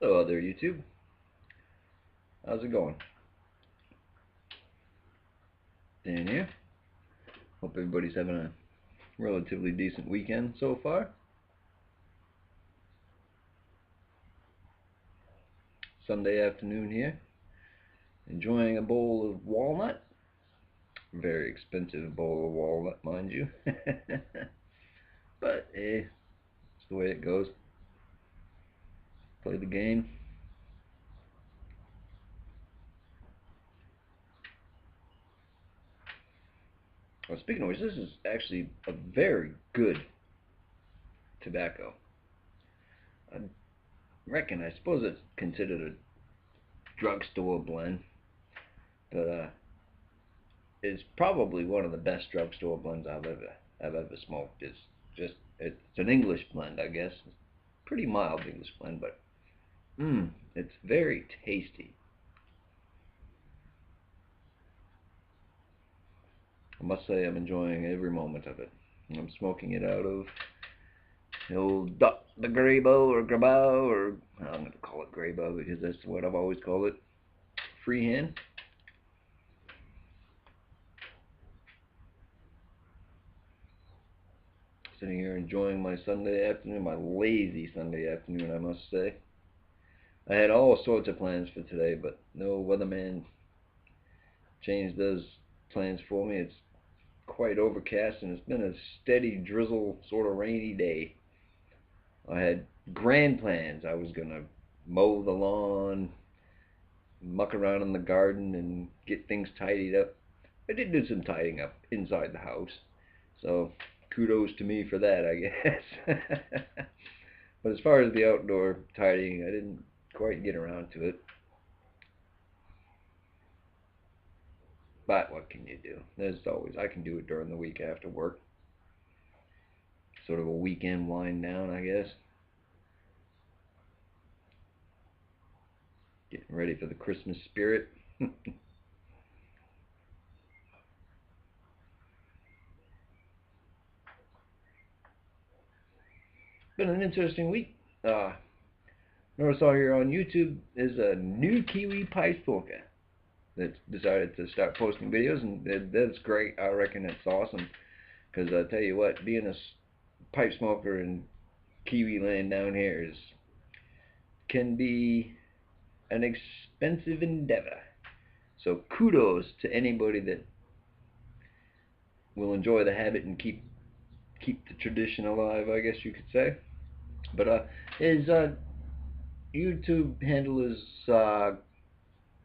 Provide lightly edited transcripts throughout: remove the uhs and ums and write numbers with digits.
Hello there, YouTube. How's it going? Dan here. Hope everybody's having a relatively decent weekend so far. Sunday afternoon here. Enjoying a bowl of walnut. Very expensive bowl of walnut, mind you. But it's the way it goes. Play the game. Well, speaking of which, this is actually a very good tobacco. I reckon, I suppose it's considered a drugstore blend, but it's probably one of the best drugstore blends I've ever smoked. It's an English blend, I guess. It's pretty mild English blend, but it's very tasty. I must say I'm enjoying every moment of it. I'm smoking it out of the old the Grabo or Grabau, or I'm going to call it Grabo because that's what I've always called it. Freehand. Sitting here enjoying my Sunday afternoon, my lazy Sunday afternoon, I must say. I had all sorts of plans for today, but no weatherman changed those plans for me. It's quite overcast and it's been a steady drizzle, sort of rainy day. I had grand plans. I was gonna mow the lawn, muck around in the garden, and get things tidied up. I did do some tidying up inside the house, so kudos to me for that, I guess. But as far as the outdoor tidying, I didn't quite get around to it. But what can you do? There's always, I can do it during the week after work. Sort of a weekend wind down, I guess. Getting ready for the Christmas spirit. Been an interesting week. Notice all here on YouTube is a new Kiwi pipe smoker that's decided to start posting videos, and that's great. I reckon it's awesome because I tell you what, being a pipe smoker in Kiwi land down here can be an expensive endeavor. So kudos to anybody that will enjoy the habit and keep the tradition alive, I guess you could say. But his YouTube handle is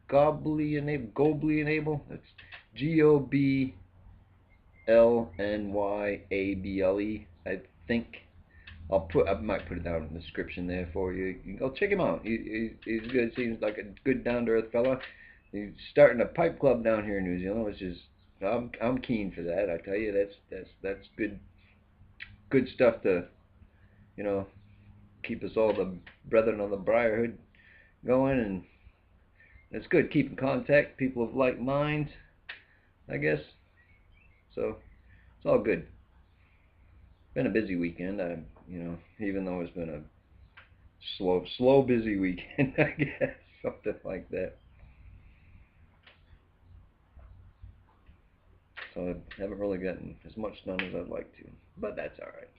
Gobly Enable. That's GOBLNYABLE. I think I might put it down in the description there for you. You can go check him out. He's good. Seems like a good down to earth fella. He's starting a pipe club down here in New Zealand, which is I'm keen for that. I tell you, that's good stuff to you know keep us all the brethren of the Briarhood going, and it's good. Keep in contact, people of like minds, I guess. So it's all good. Been a busy weekend. Even though it's been a slow, busy weekend, I guess, something like that. So I haven't really gotten as much done as I'd like to, but that's all right.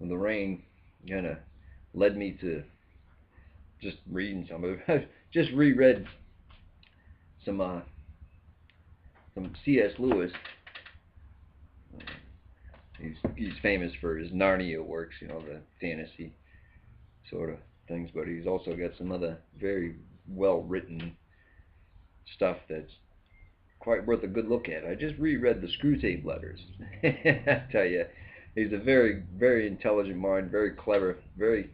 Well, the rain kind of led me to just reading some of it. I just reread some C.S. Lewis. He's famous for his Narnia works, the fantasy sort of things, but he's also got some other very well written stuff that's quite worth a good look at. I just reread the Screwtape Letters. I tell you, he's a very, very intelligent mind, very clever, very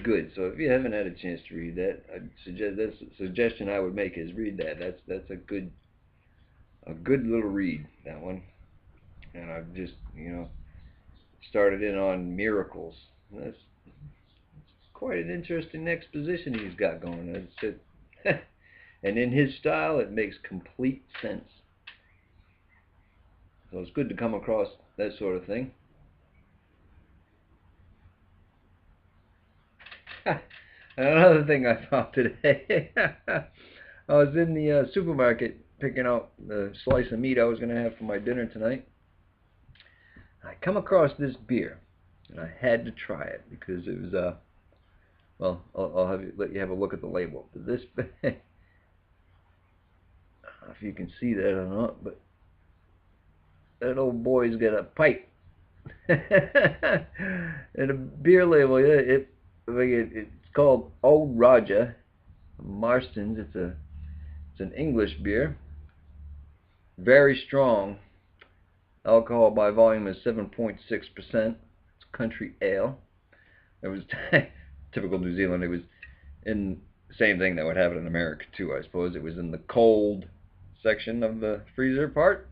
good. So if you haven't had a chance to read that, I'd suggest that's a suggestion I would make is read that. That's a good little read, that one. And I've just started in on miracles. That's quite an interesting exposition he's got going. And in his style, it makes complete sense. So it's good to come across that sort of thing. Another thing I found today, I was in the supermarket picking out the slice of meat I was going to have for my dinner tonight. I come across this beer, and I had to try it because it was well, I'll let you have a look at the label. But this, I don't know if you can see that or not, but that old boy's got a pipe and a beer label. Yeah, it's called Old Roger Marston's. It's an English beer, very strong. Alcohol by volume is 7.6%. It's country ale. It was typical New Zealand. It was in the same thing that would happen in America too, I suppose. It was in the cold section of the freezer part.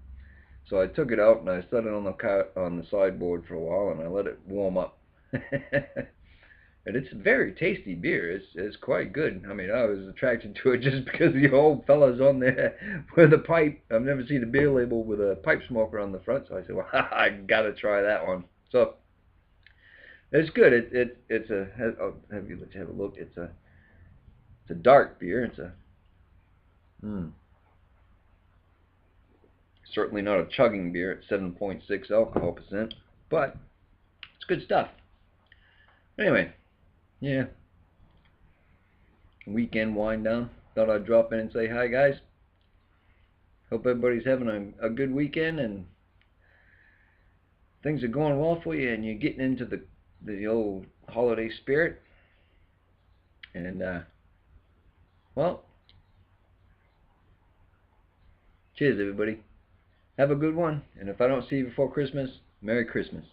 So I took it out and I set it on the sideboard for a while and I let it warm up. And it's a very tasty beer. It's quite good. I mean, I was attracted to it just because the old fella's on there with a pipe. I've never seen a beer label with a pipe smoker on the front, so I said, well, I gotta try that one. So it's good. It's a let's have a look. It's a dark beer. It's a certainly not a chugging beer. It's 7.6 alcohol percent, but it's good stuff. Anyway, yeah. Weekend wind down. Thought I'd drop in and say hi, guys. Hope everybody's having a good weekend and things are going well for you and you're getting into the old holiday spirit. And well, cheers everybody. Have a good one. And if I don't see you before Christmas, Merry Christmas.